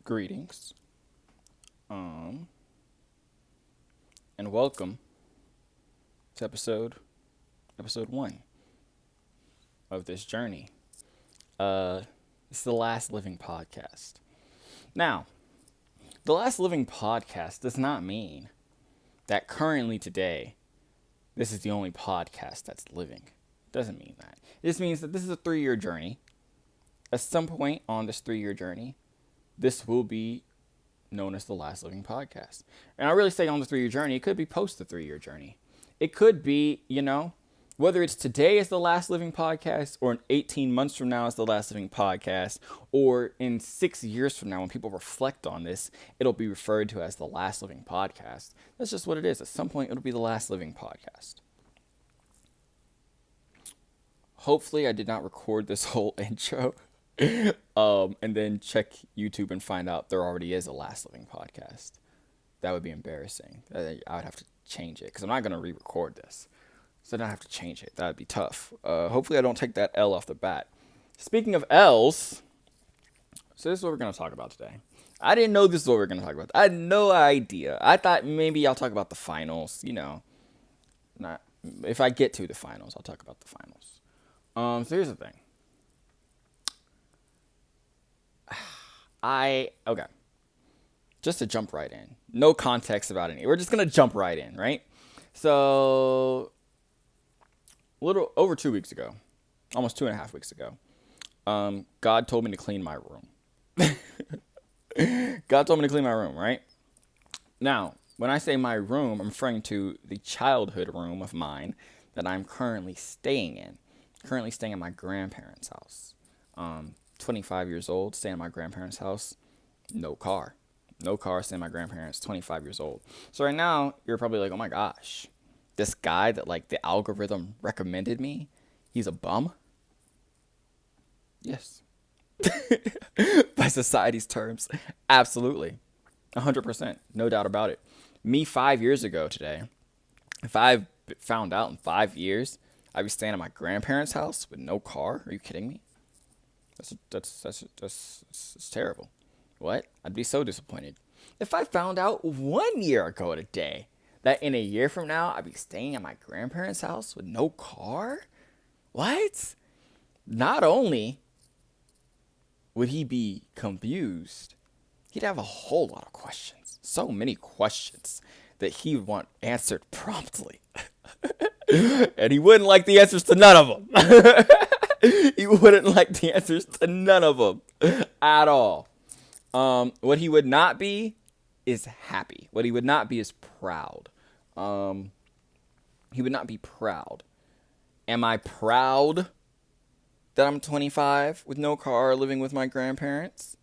Greetings, and welcome to episode one of this journey. This is the Last Living Podcast. Now, the Last Living Podcast does not mean that currently today, this is the only podcast that's living. It doesn't mean that. It just means that this is a 3-year journey. At some point on this 3-year journey, this will be known as the Last Living Podcast. And I really say on the 3-year journey, it could be post the 3-year journey. It could be, whether it's today as the Last Living Podcast or in 18 months from now as the Last Living Podcast or in 6 years from now when people reflect on this, it'll be referred to as the Last Living Podcast. That's just what it is. At some point, it'll be the Last Living Podcast. Hopefully, I did not record this whole intro. And then check YouTube and find out there already is a Last Living Podcast. That would be embarrassing. I would have to change it because I'm not going to re-record this. So then I have to change it. That would be tough. Hopefully I don't take that L off the bat. Speaking of L's, so this is what we're going to talk about today. I didn't know this is what we were going to talk about. I had no idea. I thought maybe I'll talk about the finals, Not if I get to the finals, I'll talk about the finals. So here's the thing. Okay. Just to jump right in. No context about any. We're just going to jump right in, right? So, a little over 2 weeks ago, almost 2.5 weeks ago, God told me to clean my room. God told me to clean my room, right? Now, when I say my room, I'm referring to the childhood room of mine that I'm currently staying in. Currently staying at my grandparents' house. 25 years old, staying at my grandparents' house, no car, staying at my grandparents, 25 years old. So right now, you're probably like, oh my gosh, this guy that like the algorithm recommended me, he's a bum? Yes. By society's terms, absolutely. 100%, no doubt about it. Me 5 years ago today, if I found out in 5 years, I'd be staying at my grandparents' house with no car, are you kidding me? That's terrible. What? I'd be so disappointed. If I found out 1 year ago today that in a year from now I'd be staying at my grandparents' house with no car? What? Not only would he be confused, he'd have a whole lot of questions. So many questions that he would want answered promptly. And he wouldn't like the answers to none of them. He wouldn't like the answers to none of them at all. What he would not be is happy. What he would not be is proud. He would not be proud. Am I proud that I'm 25 with no car living with my grandparents?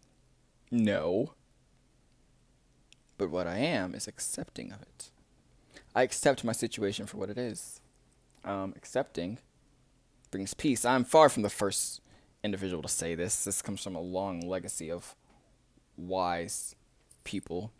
No. But what I am is accepting of it. I accept my situation for what it is. Accepting brings peace. I'm far from the first individual to say this. This comes from a long legacy of wise people,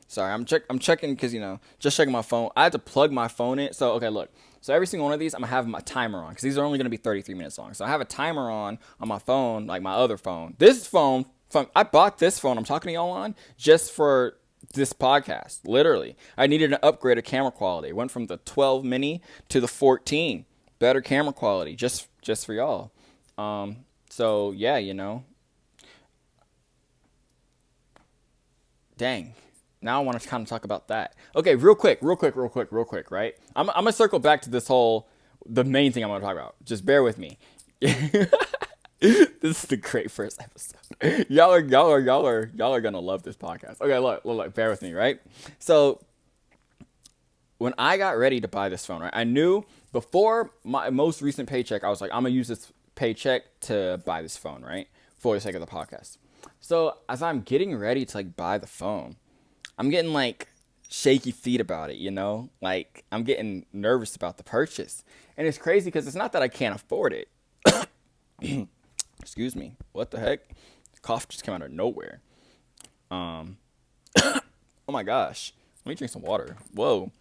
Sorry, I'm checking because, just checking my phone. I had to plug my phone in. So, okay, look. So every single one of these, I'm going to have my timer on because these are only going to be 33 minutes long. So I have a timer on my phone, like my other phone. This phone, I bought this phone I'm talking to y'all on just for this podcast. Literally. I needed an upgrade of camera quality. It went from the 12 mini to the 14. Better camera quality, just for y'all. So yeah, Dang. Now I want to kind of talk about that. Okay, real quick, right? I'm gonna circle back to the main thing I'm gonna talk about. Just bear with me. This is the great first episode. Y'all are gonna love this podcast. Okay, look, bear with me, right? So when I got ready to buy this phone, right, I knew before my most recent paycheck, I was like, I'm going to use this paycheck to buy this phone, right, for the sake of the podcast. So as I'm getting ready to, buy the phone, I'm getting, shaky feet about it, Like, I'm getting nervous about the purchase. And it's crazy because it's not that I can't afford it. Excuse me. What the heck? The cough just came out of nowhere. Oh, my gosh. Let me drink some water. Whoa.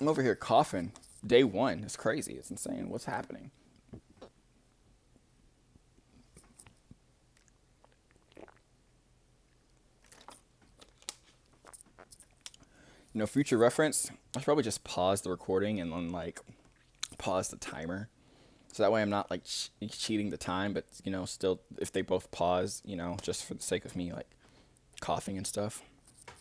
I'm over here coughing. Day one. It's crazy. It's insane. What's happening? future reference, I should probably just pause the recording and then like pause the timer. So that way I'm not like cheating the time, but still if they both pause, just for the sake of me like coughing and stuff.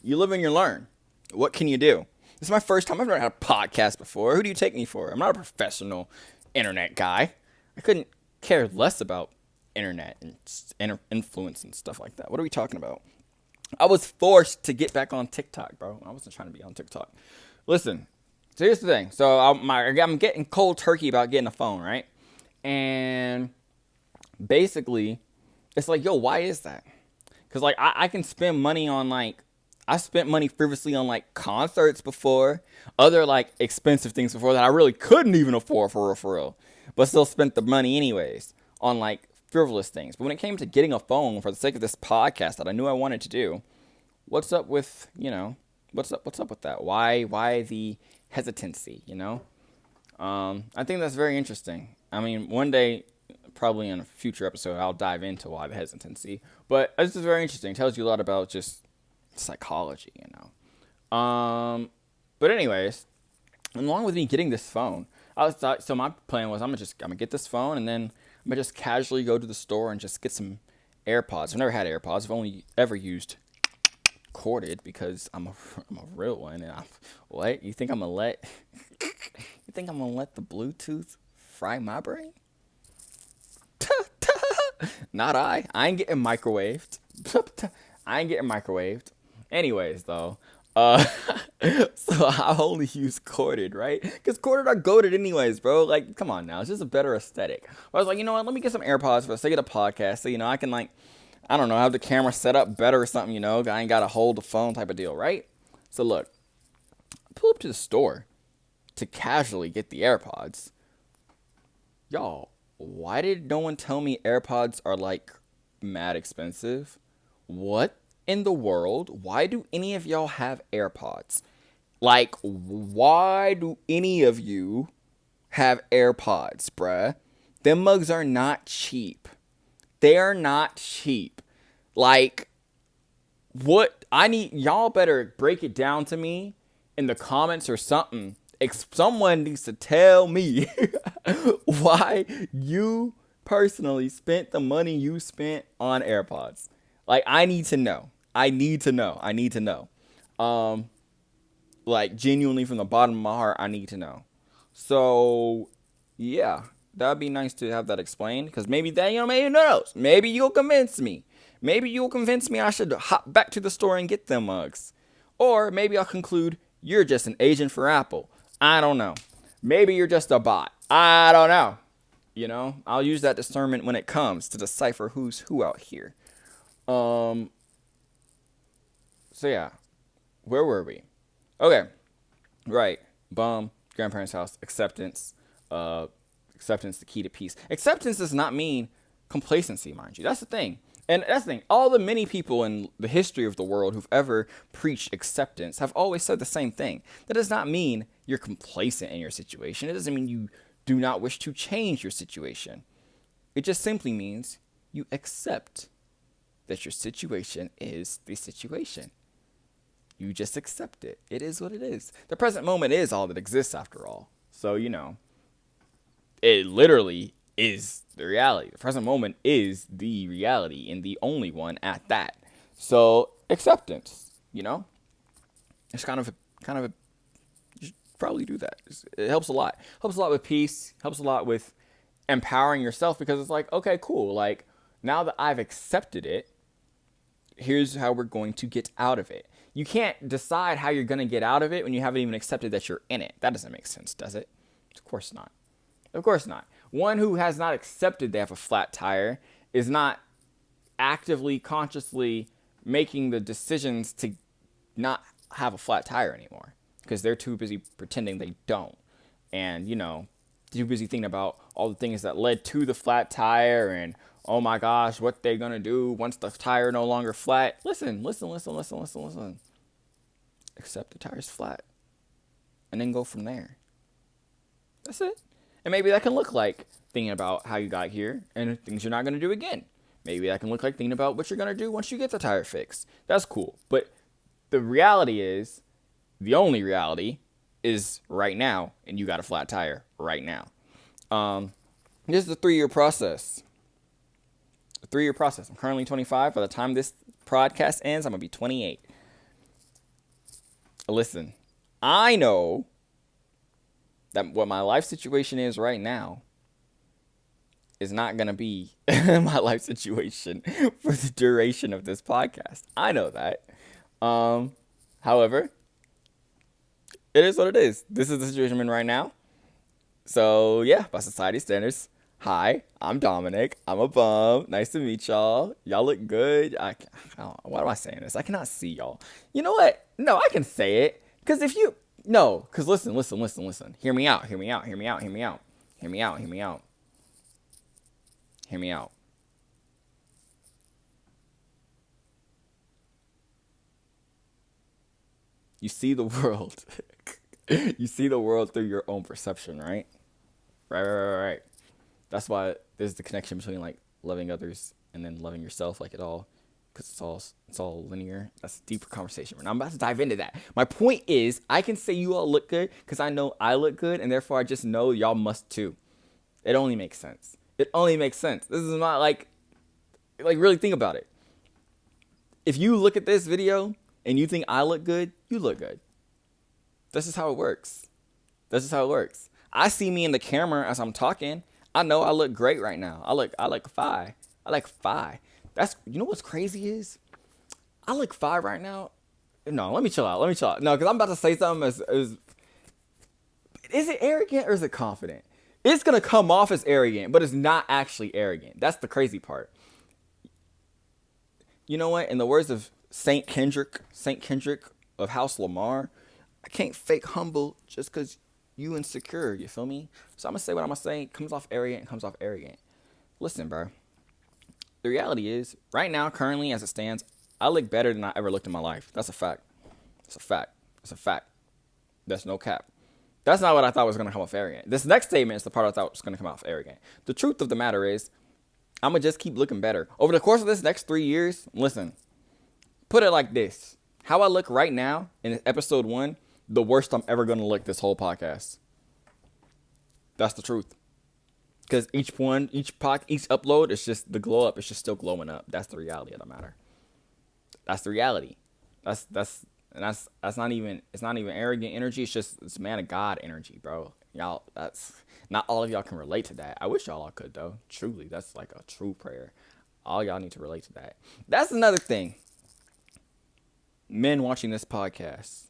You live and you learn. What can you do? This is my first time. I've never had a podcast before. Who do you take me for? I'm not a professional internet guy. I couldn't care less about internet and influence and stuff like that. What are we talking about? I was forced to get back on TikTok, bro. I wasn't trying to be on TikTok. Listen, so here's the thing. So I'm getting cold turkey about getting a phone, right? And basically, it's like, yo, why is that? Because like I can spend money on like, I spent money previously on like concerts before, other like expensive things before that I really couldn't even afford for real, but still spent the money anyways on like frivolous things. But when it came to getting a phone for the sake of this podcast that I knew I wanted to do, what's up with, what's up with that? Why the hesitancy, I think that's very interesting. I mean, one day, probably in a future episode, I'll dive into why the hesitancy, but it's just very interesting. It tells you a lot about just psychology, but anyways, along with me getting this phone, so my plan was I'm gonna get this phone and then I'm gonna just casually go to the store and just get some AirPods. I've never had AirPods. I've only ever used corded because I'm a real one. And what you think I'm gonna let the Bluetooth fry my brain? Not I ain't getting microwaved. Anyways, though, so I only use corded, right? Because corded are goated anyways, bro. Like, come on now. It's just a better aesthetic. I was like, you know what? Let me get some AirPods for the sake of the podcast. So, I can, like, I don't know, have the camera set up better or something, I ain't got to hold the phone type of deal, right? So, look, I pull up to the store to casually get the AirPods. Y'all, why did no one tell me AirPods are, like, mad expensive? What in the world? Why do any of y'all have AirPods? Like, why do any of you have AirPods, bruh? Them mugs are not cheap. They are not cheap. Like, what? Y'all better break it down to me in the comments or something. Someone needs to tell me why you personally spent the money you spent on AirPods. Like, I need to know. Like, genuinely from the bottom of my heart, I need to know. So, yeah, that'd be nice to have that explained. Because maybe maybe who knows? Maybe you'll convince me. I should hop back to the store and get them mugs. Or maybe I'll conclude you're just an agent for Apple. I don't know. Maybe you're just a bot. I don't know. I'll use that discernment when it comes to decipher who's who out here. So yeah, where were we? Okay, right. Grandparents' house, acceptance, the key to peace. Acceptance does not mean complacency, mind you. That's the thing. And that's the thing. All the many people in the history of the world who've ever preached acceptance have always said the same thing. That does not mean you're complacent in your situation. It doesn't mean you do not wish to change your situation. It just simply means you accept that your situation is the situation. You just accept it. It is what it is. The present moment is all that exists after all. So, it literally is the reality. The present moment is the reality and the only one at that. So, acceptance, it's kind of a you should probably do that. It helps a lot. Helps a lot with peace. Helps a lot with empowering yourself because it's like, okay, cool. Like, now that I've accepted it, here's how we're going to get out of it. You can't decide how you're going to get out of it when you haven't even accepted that you're in it. That doesn't make sense, does it? Of course not. Of course not. One who has not accepted they have a flat tire is not actively, consciously making the decisions to not have a flat tire anymore because they're too busy pretending they don't. And, too busy thinking about all the things that led to the flat tire and, oh my gosh, what they're going to do once the tire no longer flat. Listen. Accept the tire's flat. And then go from there. That's it. And maybe that can look like thinking about how you got here and things you're not going to do again. Maybe that can look like thinking about what you're going to do once you get the tire fixed. That's cool. But the reality is, The only reality is right now, and you got a flat tire right now. This is a 3-year process. A 3-year process. I'm currently 25. By the time this podcast ends, I'm going to be 28. Listen, I know that what my life situation is right now is not going to be my life situation for the duration of this podcast. I know that. However, it is what it is. This is the situation I'm in right now. So, yeah, by society standards, hi, I'm Dominic. I'm a bum. Nice to meet y'all. Y'all look good. Why am I saying this? I cannot see y'all. You know what? No, I can say it. Because listen. Hear me out. Hear me out. You see the world. You see the world through your own perception, right? Right. That's why there's the connection between like loving others and then loving yourself, like because it's all linear. That's a deeper conversation. And I'm about to dive into that. My point is, I can say you all look good because I know I look good, and therefore I just know y'all must too. It only makes sense. This is not like really think about it. If you look at this video and you think I look good, you look good. This is how it works. I see me in the camera as I'm talking. I know I look great right now. I like 5. That's, you know what's crazy is, I look 5 right now. No, let me chill out. No, because I'm about to say something as is it arrogant or is it confident? It's going to come off as arrogant, but it's not actually arrogant. That's the crazy part. You know what? In the words of Saint Kendrick of House Lamar, I can't fake humble just because you insecure. You feel me? So I'm going to say what I'm going to say. It comes off arrogant. Listen, bro. The reality is, right now, currently, as it stands, I look better than I ever looked in my life. That's a fact. That's no cap. That's not what I thought was going to come off arrogant. This next statement is the part I thought was going to come off arrogant. The truth of the matter is, I'm going to just keep looking better. Over the course of this next 3 years, listen, put it like this. How I look right now in episode 1, the worst I'm ever going to look this whole podcast. That's the truth. Because each upload, it's just the glow up. It's just still glowing up. That's the reality of the matter. That's the reality. That's not even, it's not even arrogant energy. It's man of God energy, bro. Y'all, that's not all of y'all can relate to that. I wish y'all all could though. Truly, that's like a true prayer. All y'all need to relate to that. That's another thing. Men watching this podcast.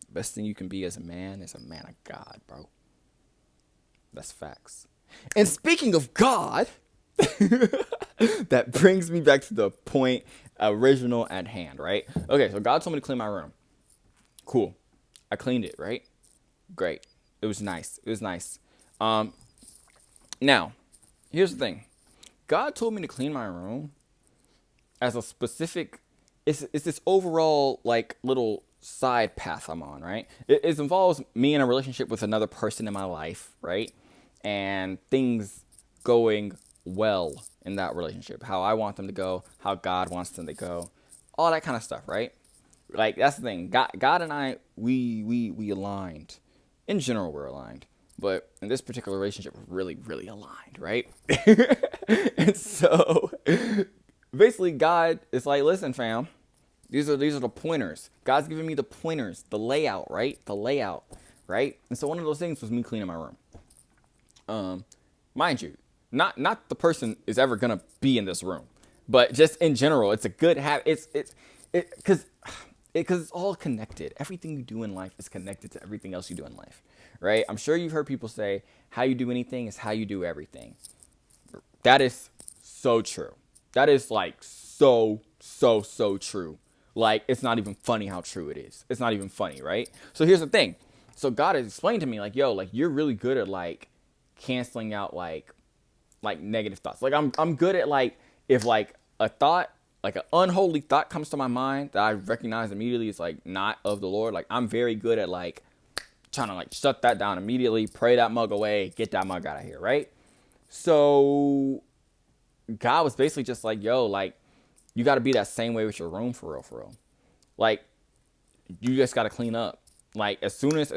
Best thing you can be as a man is a man of God, bro. That's facts. And speaking of God, that brings me back to the point original at hand, right? Okay, so God told me to clean my room. Cool. I cleaned it, right? Great. It was nice. Now, here's the thing. God told me to clean my room as a specific, it's this overall like little side path I'm on, right? It involves me in a relationship with another person in my life, right? And things going well in that relationship, how I want them to go, how God wants them to go, all that kind of stuff, right? Like, that's the thing. God and I, we aligned. In general, we're aligned. But in this particular relationship, we're really, really aligned, right? And so, basically, God is like, listen, fam, these are the pointers. God's giving me the pointers, the layout, right? And so one of those things was me cleaning my room. Mind you, not the person is ever gonna be in this room, but just in general, it's a good habit. Because it's all connected. Everything you do in life is connected to everything else you do in life, right? I'm sure you've heard people say, how you do anything is how you do everything. That is so true. That is like so true. Like, it's not even funny how true it is. It's not even funny, right? So here's the thing. So God has explained to me, like, yo, like, you're really good at, like, canceling out, like negative thoughts. Like, I'm good at, like, if, like, a thought, like, an unholy thought comes to my mind that I recognize immediately is, like, not of the Lord. Like, I'm very good at, like, trying to, like, shut that down immediately, pray that mug away, get that mug out of here, right? So God was basically just like, yo, like, You got to be that same way with your room for real, for real. Like, you just got to clean up. Like, as soon as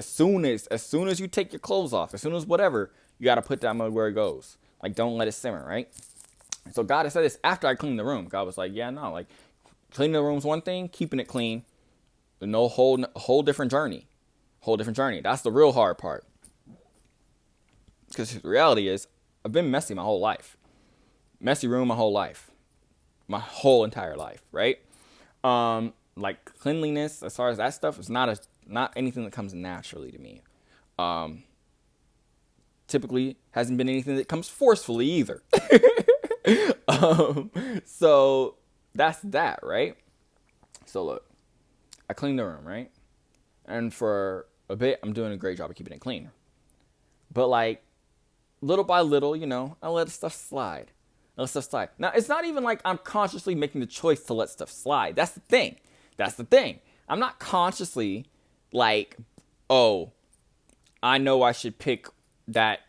you take your clothes off, as soon as whatever, you got to put that mud where it goes. Like, don't let it simmer, right? So God has said this after I cleaned the room. God was like, yeah, no, like, cleaning the room's one thing, keeping it clean, no whole different journey. Whole different journey. That's the real hard part. Because the reality is, I've been messy my whole life. Messy room my whole life. My whole entire life, right? Like cleanliness, as far as that stuff, is not anything that comes naturally to me. Typically hasn't been anything that comes forcefully either. So that's that, right? So look, I cleaned the room, right? And for a bit, I'm doing a great job of keeping it clean. But like, little by little, I let stuff slide. I let stuff slide. Now, it's not even like I'm consciously making the choice to let stuff slide. That's the thing. I'm not consciously like, oh, I know I should pick that,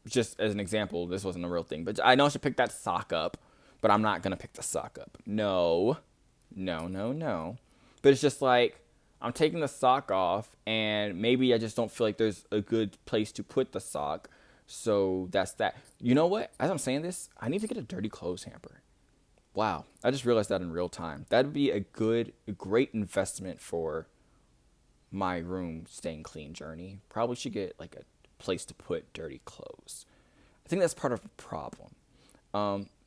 just as an example, this wasn't a real thing, but I know I should pick that sock up, but I'm not going to pick the sock up. No. But it's just like, I'm taking the sock off, and maybe I just don't feel like there's a good place to put the sock. So that's that. You know what? As I'm saying this, I need to get a dirty clothes hamper. Wow. I just realized that in real time. That'd be a great investment for my room staying clean journey. Probably should get like a place to put dirty clothes. I think that's part of the problem.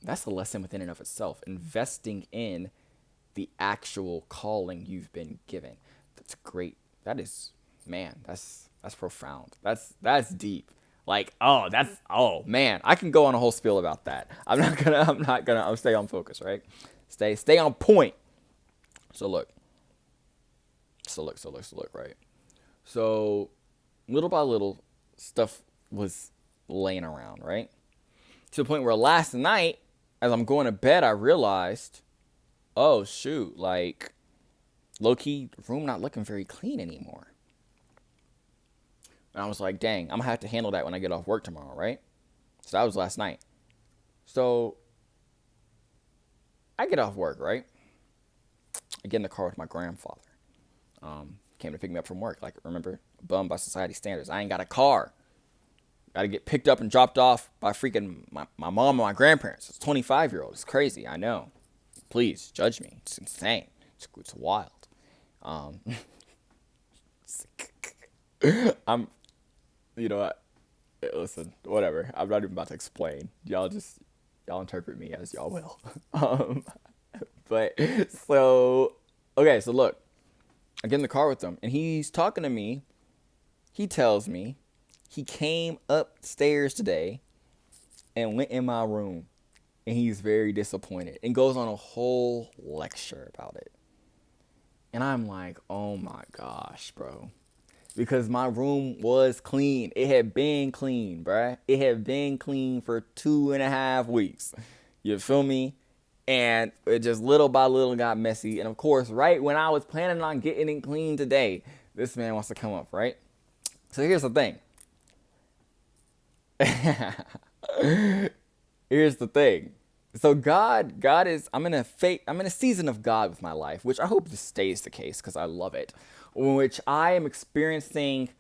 That's a lesson within and of itself. Investing in the actual calling you've been given. That's great. That is, man, that's profound. That's deep. Like, oh man, I can go on a whole spiel about that. I'll stay on focus, right? Stay on point. So look, right? So little by little, stuff was laying around, right? To the point where last night, as I'm going to bed, I realized, oh shoot, like, low-key, room not looking very clean anymore. And I was like, dang, I'm going to have to handle that when I get off work tomorrow, right? So that was last night. So I get off work, right? I get in the car with my grandfather. Came to pick me up from work. Like, remember, bummed by society standards. I ain't got a car. Got to get picked up and dropped off by freaking my mom and my grandparents. It's a 25-year-old. It's crazy. I know. Please, judge me. It's insane. It's wild. Listen, whatever. I'm not even about to explain. Y'all interpret me as y'all will. Okay, so look, I get in the car with him, and he's talking to me. He tells me he came upstairs today and went in my room, and he's very disappointed, and goes on a whole lecture about it. And I'm like, oh my gosh, bro. Because my room was clean. It had been clean, bruh. It had been clean for 2.5 weeks. You feel me? And it just little by little got messy. And of course, right when I was planning on getting it clean today, this man wants to come up, right? So here's the thing. Here's the thing. So God is, I'm in a season of God with my life, which I hope this stays the case because I love it, in which I am experiencing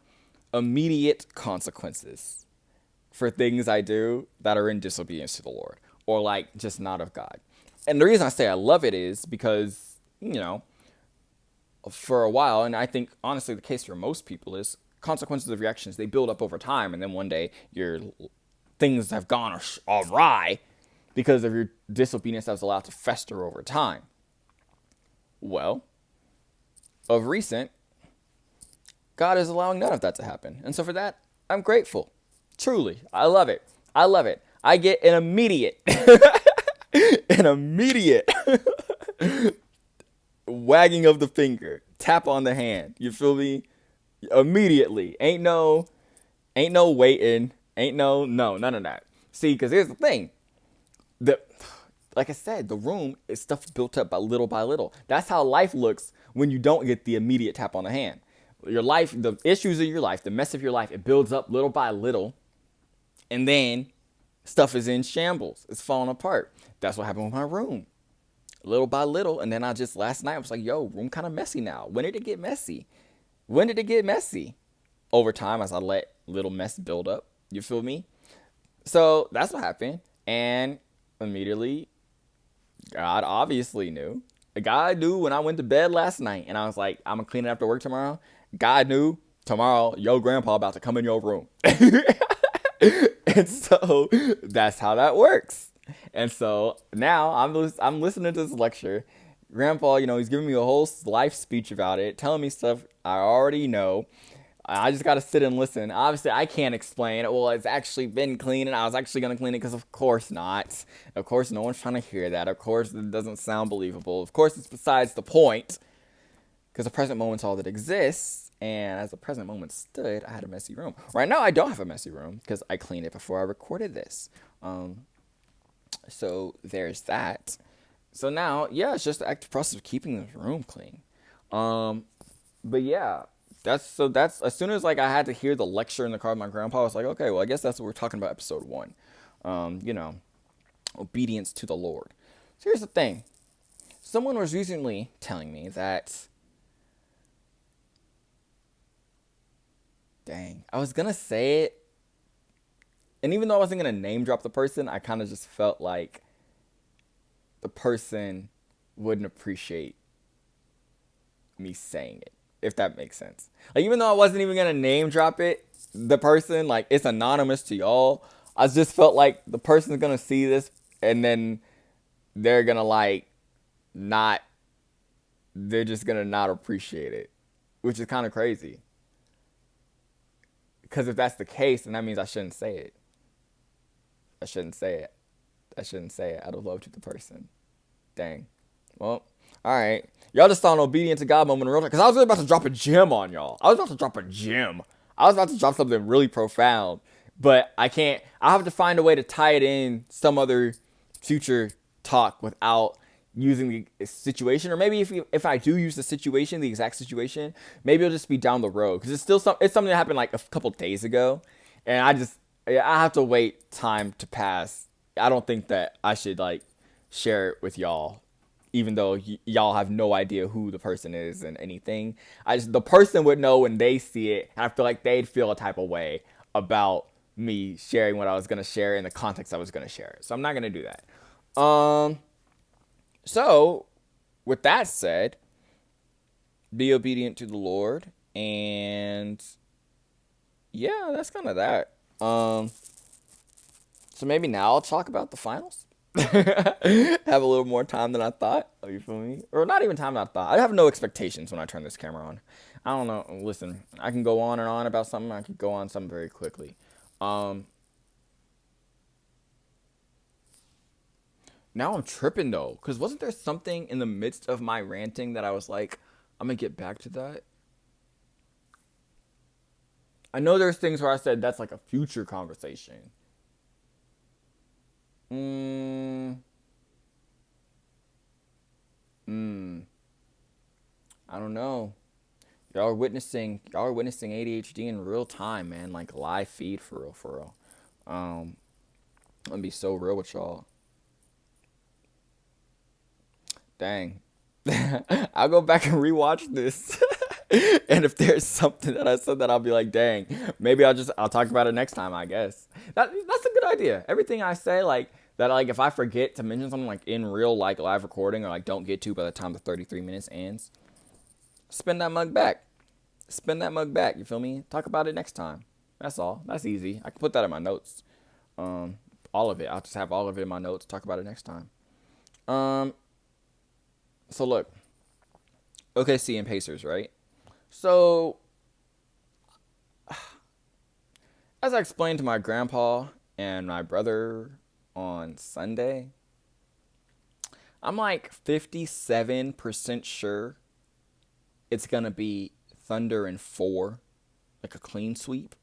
immediate consequences for things I do that are in disobedience to the Lord, or like just not of God. And the reason I say I love it is because, for a while, and I think honestly the case for most people is consequences of your actions, they build up over time, and then one day your things have gone awry because of your disobedience that was allowed to fester over time. Well, of recent, God is allowing none of that to happen. And so for that, I'm grateful. Truly. I love it. I get an immediate wagging of the finger, tap on the hand. You feel me? Immediately. Ain't no waiting. None of that. See, because here's the thing. Like I said, the room is stuff built up by little. That's how life looks when you don't get the immediate tap on the hand. Your life, the issues of your life, the mess of your life, it builds up little by little, and then stuff is in shambles. It's falling apart. That's what happened with my room. little by little. And then last night, I was like, yo, room kind of messy now. When did it get messy? When did it get messy? Over time, as I let little mess build up. You feel me? So that's what happened. And immediately, God obviously knew. God knew when I went to bed last night and I was like, I'm going to clean it after work tomorrow. God knew tomorrow, your grandpa about to come in your room. And so that's how that works. And so now I'm listening to this lecture. Grandpa, he's giving me a whole life speech about it, telling me stuff I already know. I just got to sit and listen. Obviously, I can't explain it. Well, it's actually been cleaned, and I was actually going to clean it because, of course, not. Of course, no one's trying to hear that. Of course, it doesn't sound believable. Of course, it's besides the point because the present moment's all that exists. And as the present moment stood, I had a messy room. Right now, I don't have a messy room because I cleaned it before I recorded this. So there's that. So now, yeah, it's just the active process of keeping this room clean. But yeah. That's as soon as I had to hear the lecture in the car with my grandpa, I was like, okay, well, I guess that's what we're talking about, episode 1. Obedience to the Lord. So here's the thing. Someone was recently telling me that, dang, I was going to say it. And even though I wasn't going to name drop the person, I kind of just felt like the person wouldn't appreciate me saying it. If that makes sense. Even though I wasn't even going to name drop it, the person, it's anonymous to y'all. I just felt like the person's going to see this and then they're going to they're just going to not appreciate it, which is kind of crazy. Because if that's the case, then that means I shouldn't say it. I shouldn't say it out of love to the person. Dang. Well, all right. Y'all just saw an obedient to God moment in real time. Because I was really about to drop a gem on y'all. I was about to drop something really profound. But I can't. I have to find a way to tie it in some other future talk without using the situation. Or maybe if I do use the exact situation, maybe it'll just be down the road. Because it's something that happened a couple days ago. And I have to wait time to pass. I don't think that I should share it with y'all. Even though y'all have no idea who the person is and anything. The person would know when they see it. And I feel like they'd feel a type of way about me sharing what I was going to share in the context I was going to share it. So I'm not going to do that. So with that said, be obedient to the Lord. And yeah, that's kind of that. So maybe now I'll talk about the finals. Have a little more time than I thought. Oh, you feel me? Or not even time than I thought. I have no expectations when I turn this camera on. I don't know. Listen, I can go on and on about something. I can go on something very quickly. Now I'm tripping though, because wasn't there something in the midst of my ranting that I was like, I'm gonna get back to that? I know there's things where I said that's a future conversation. I don't know. Y'all are witnessing ADHD in real time, man. Live feed for real. I'm gonna be so real with y'all. Dang. I'll go back and rewatch this. And if there's something that I said that I'll be like, dang, maybe I'll talk about it next time, I guess. That's a good idea. Everything I say, that if I forget to mention something in real live recording or don't get to by the time the 33 minutes ends, spin that mug back. You feel me? Talk about it next time. That's all. That's easy. I can put that in my notes. All of it. I'll just have all of it in my notes. Talk about it next time. So look, OKC and Pacers, right? So, as I explained to my grandpa and my brother on Sunday, I'm 57% sure it's going to be Thunder in 4, a clean sweep.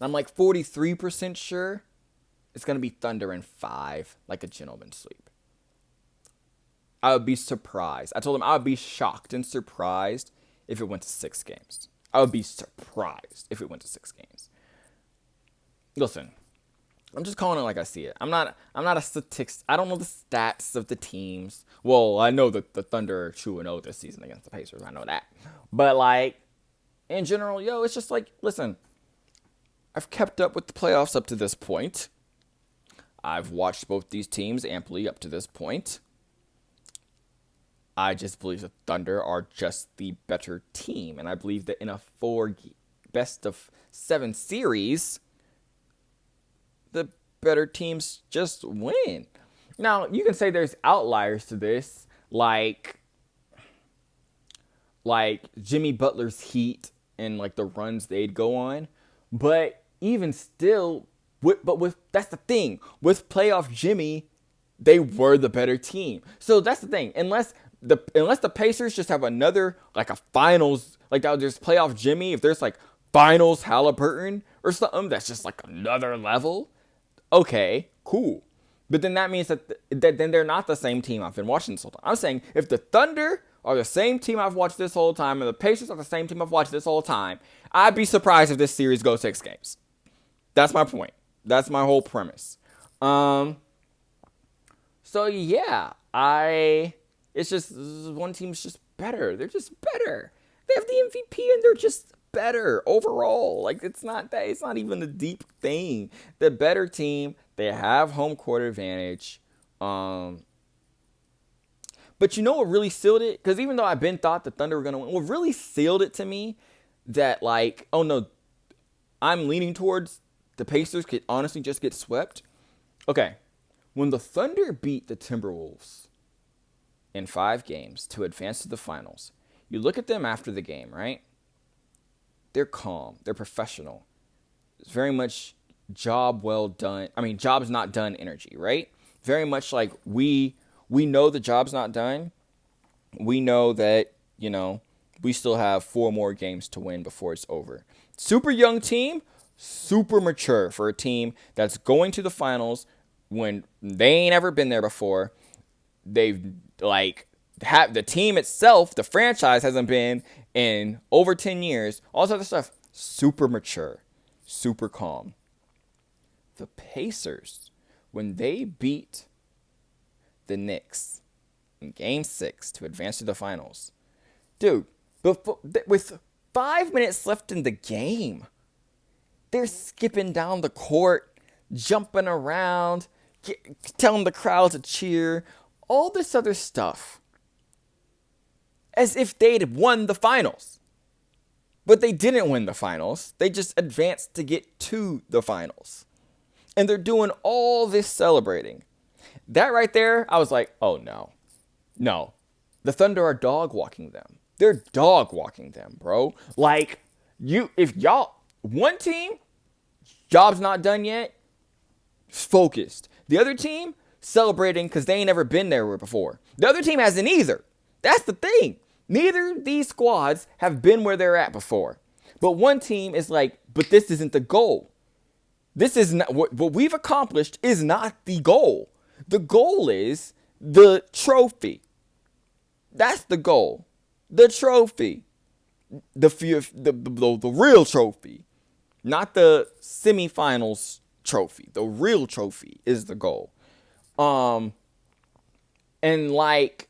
And I'm 43% sure it's going to be Thunder in 5, a gentleman's sweep. I would be surprised. I told him I would be shocked and surprised if it went to 6 games. I would be surprised if it went to 6 games. Listen, I'm just calling it like I see it. I'm not a statistics. I don't know the stats of the teams. Well, I know that the Thunder are 2-0 this season against the Pacers. I know that. But like in general, yo, it's just like, listen, I've kept up with the playoffs up to this point. I've watched both these teams amply up to this point. I just believe the Thunder are just the better team. And I believe that in a best of 7 series, the better teams just win. Now, you can say there's outliers to this, like Jimmy Butler's Heat and like the runs they'd go on. But even still, with that's the thing. With playoff Jimmy, they were the better team. So that's the thing. Unless the Pacers just have another like a finals, like that there's playoff Jimmy, if there's like finals Halliburton or something that's just like another level, okay, cool. But then that means that then they're not the same team I've been watching this whole time. I'm saying if the Thunder are the same team I've watched this whole time and the Pacers are the same team I've watched this whole time, I'd be surprised if this series goes 6 games. That's my point. That's my whole premise. So yeah, it's just one team's just better. They're just better. They have the MVP and they're just better overall. Like it's not that. It's not even a deep thing. The better team. They have home court advantage. But you know what really sealed it? Because even though I've been thought the Thunder were gonna win, what really sealed it to me that like, oh no, I'm leaning towards the Pacers could honestly just get swept. Okay, when the Thunder beat the Timberwolves in 5 games to advance to the finals, you look at them after the game, right? They're calm. They're professional. It's very much job well done. I mean, job's not done energy, right? Very much like we know the job's not done. We know that, we still have 4 more games to win before it's over. Super young team, super mature for a team that's going to the finals when they ain't ever been there before. They've have the team itself, the franchise hasn't been in over 10 years. All this other stuff, super mature, super calm. The Pacers, when they beat the Knicks in Game 6 to advance to the finals, dude, with 5 minutes left in the game, they're skipping down the court, jumping around, telling the crowd to cheer, all this other stuff. As if they'd won the finals. But they didn't win the finals. They just advanced to get to the finals. And they're doing all this celebrating. That right there, I was like, oh no. No. The Thunder are dog walking them. They're dog walking them, bro. Like, one team, job's not done yet, focused. The other team, celebrating because they ain't ever been there before. The other team hasn't either. That's the thing. Neither of these squads have been where they're at before. But one team is like, but this isn't the goal. This is not what we've accomplished is not the goal. The goal is the trophy. That's the goal. The trophy. The real trophy. Not the semifinals trophy. The real trophy is the goal. And like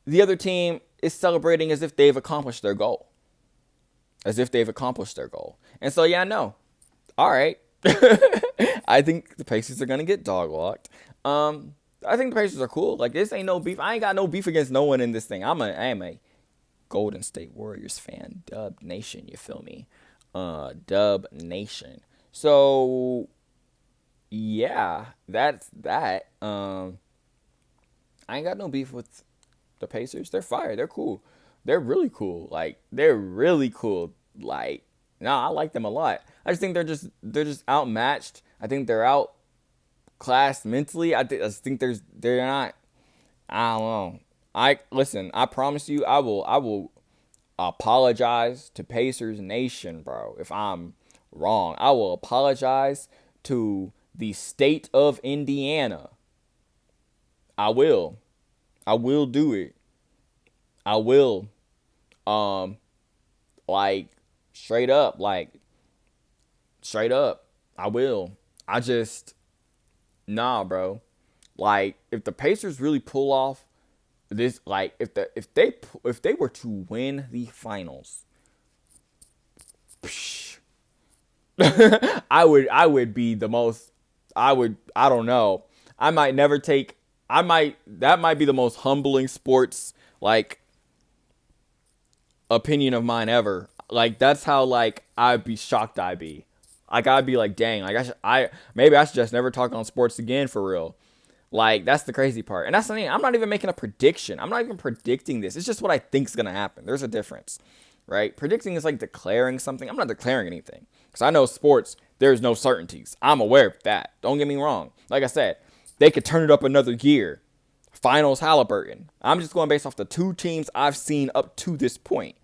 the other team is celebrating as if they've accomplished their goal. As if they've accomplished their goal. And so, yeah, no. All right. I think the Pacers are going to get dog walked. I think the Pacers are cool. Like, this ain't no beef. I ain't got no beef against no one in this thing. I am a Golden State Warriors fan. Dub Nation, you feel me? Dub Nation. So, yeah, that's that. I ain't got no beef with the Pacers. They're fire. They're cool. They're really cool. Like, they're really cool. Like, I like them a lot. I just think they're just outmatched. I think they're outclassed mentally. I just think they're not. I don't know. I promise you, I will apologize to Pacers Nation, bro, if I'm wrong. I will apologize to the state of Indiana. I will do it. I will. Straight up. I will. I just, nah, bro. Like, if the Pacers really pull off this, like, if they were to win the finals, psh, I would be the most. I don't know. I might never take. That might be the most humbling sports like opinion of mine ever. Like that's how like I'd be shocked. I'd be like I'd be like, dang, like maybe I should just never talk on sports again for real. Like that's the crazy part, and that's the thing. I'm not even making a prediction. I'm not even predicting this. It's just what I think's gonna happen. There's a difference, right? Predicting is like declaring something. I'm not declaring anything because I know sports. There's no certainties. I'm aware of that. Don't get me wrong. Like I said, they could turn it up another year. Finals Halliburton. I'm just going based off the two teams I've seen up to this point.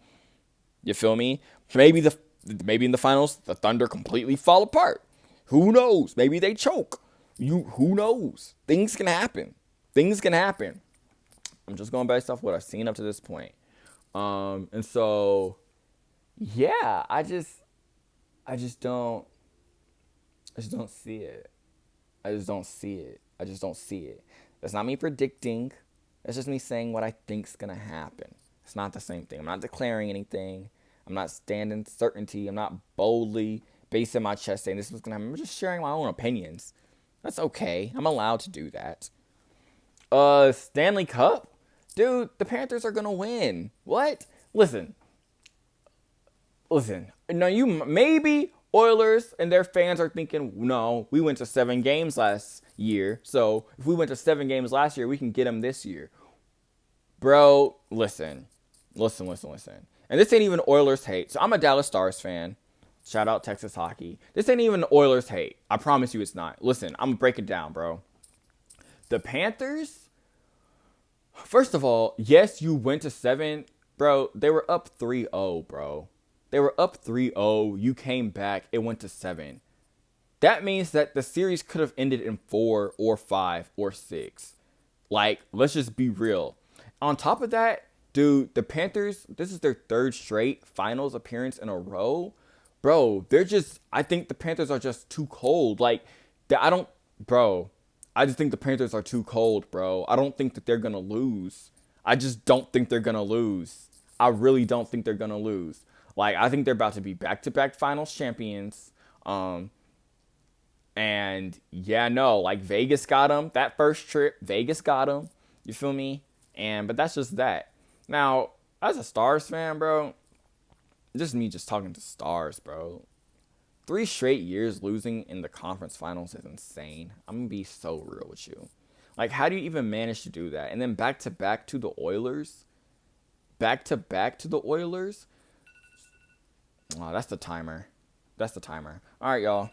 You feel me? Maybe in the finals the Thunder completely fall apart. Who knows? Maybe they choke. Who knows? Things can happen. Things can happen. I'm just going based off what I've seen up to this point. And so yeah, I just don't see it. I just don't see it. I just don't see it. That's not me predicting. That's just me saying what I think's gonna happen. It's not the same thing. I'm not declaring anything. I'm not standing certainty. I'm not boldly basing my chest saying this was gonna happen. I'm just sharing my own opinions. That's okay. I'm allowed to do that. Stanley Cup? Dude, the Panthers are gonna win. What? Listen. Now maybe Oilers and their fans are thinking, no, we went to 7 games last year. So if we went to 7 games last year, we can get them this year. Bro, listen. And this ain't even Oilers hate. So I'm a Dallas Stars fan. Shout out Texas hockey. This ain't even Oilers hate. I promise you it's not. Listen, I'm going to break it down, bro. The Panthers, first of all, yes, you went to 7. Bro, they were up 3-0, bro. They were up 3-0. You came back. It went to 7. That means that the series could have ended in 4 or 5 or 6. Like, let's just be real. On top of that, dude, the Panthers, this is their 3rd straight finals appearance in a row. Bro, I think the Panthers are just too cold. Like, I just think the Panthers are too cold, bro. I don't think that they're going to lose. I just don't think they're going to lose. I really don't think they're going to lose. Like, I think they're about to be back-to-back finals champions. And yeah, no, like Vegas got them. That first trip, Vegas got them. You feel me? But that's just that. Now, as a Stars fan, bro, just me just talking to Stars, bro. 3 straight years losing in the conference finals is insane. I'm going to be so real with you. Like, how do you even manage to do that? And then back-to-back to the Oilers? Back-to-back to the Oilers? Oh, that's the timer. All right, y'all.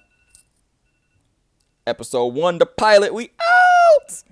Episode 1, the pilot. We out!